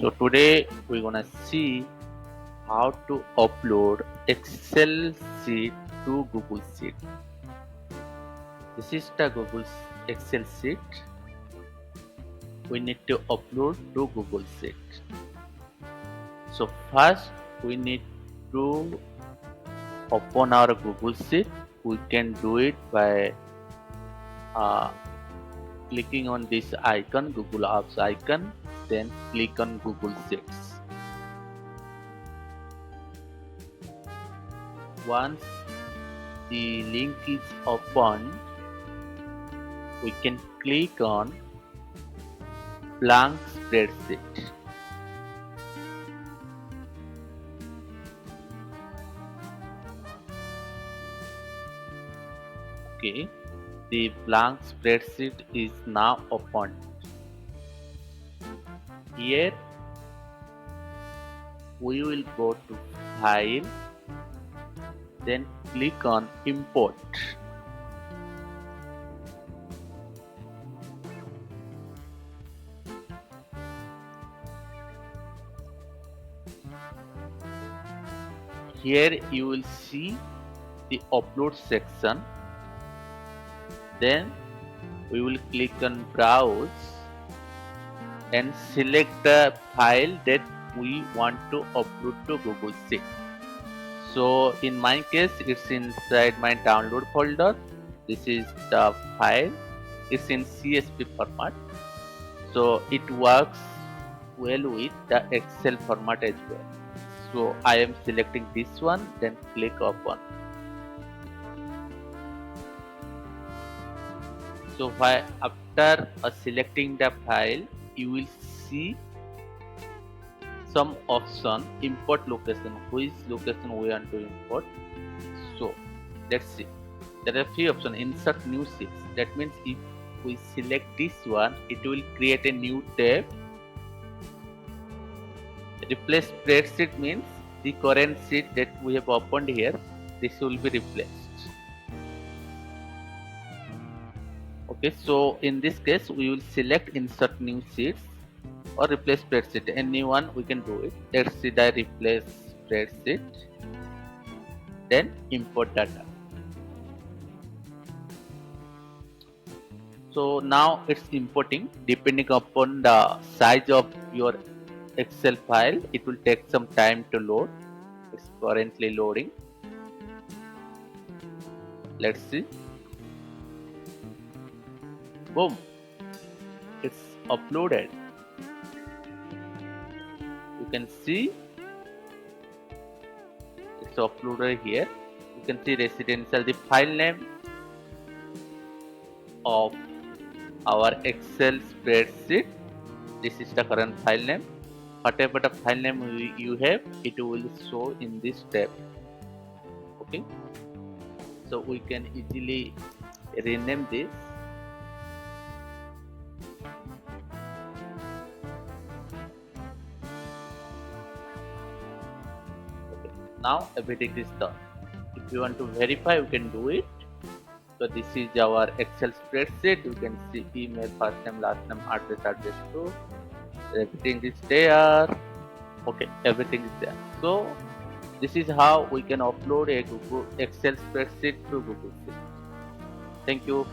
So today we're gonna see how to upload Excel sheet to Google Sheet. This is the Excel sheet we need to upload to Google Sheet. So first we need to open our Google Sheet. We can do it by uh, clicking on this icon, Google Apps icon, then click on Google Sheets. Once the link is opened, we can click on blank spreadsheet. Okay, the blank spreadsheet is now opened. Here we will go to File, then click on Import. Here you will see the upload section. Then we will click on Browse and select the file that we want to upload to Google Sheet. So in my case, it's inside my download folder. This is the file. It's in CSV format. So it works well with the Excel format as well. So I am selecting this one, then click open. So after selecting the file, you will see some option, import location, which location we want to import. So let's see, there are three options. Insert new sheets, that means if we select this one, it will create a new tab. Replace spreadsheet means the current sheet that we have opened here, this will be replaced. Okay, so in this case we will select insert new sheets or replace spreadsheet, anyone we can do it. Let's see the replace spreadsheet, then import data. So now it's importing. Depending upon the size of your Excel file, it will take some time to load. It's currently loading. Let's see. Boom, it's uploaded. You can see it's uploaded here. You can see residential, the file name of our Excel spreadsheet. This is the current file name. Whatever the file name you have, it will show in this tab. Okay, so we can easily rename this. Okay, now everything is done. If you want to verify, you can do it. So this is our Excel spreadsheet. You can see email, first name, last name, address too. Everything is there. Okay, everything is there. So this is how we can upload a Google Excel spreadsheet to Google Sheet. Thank you.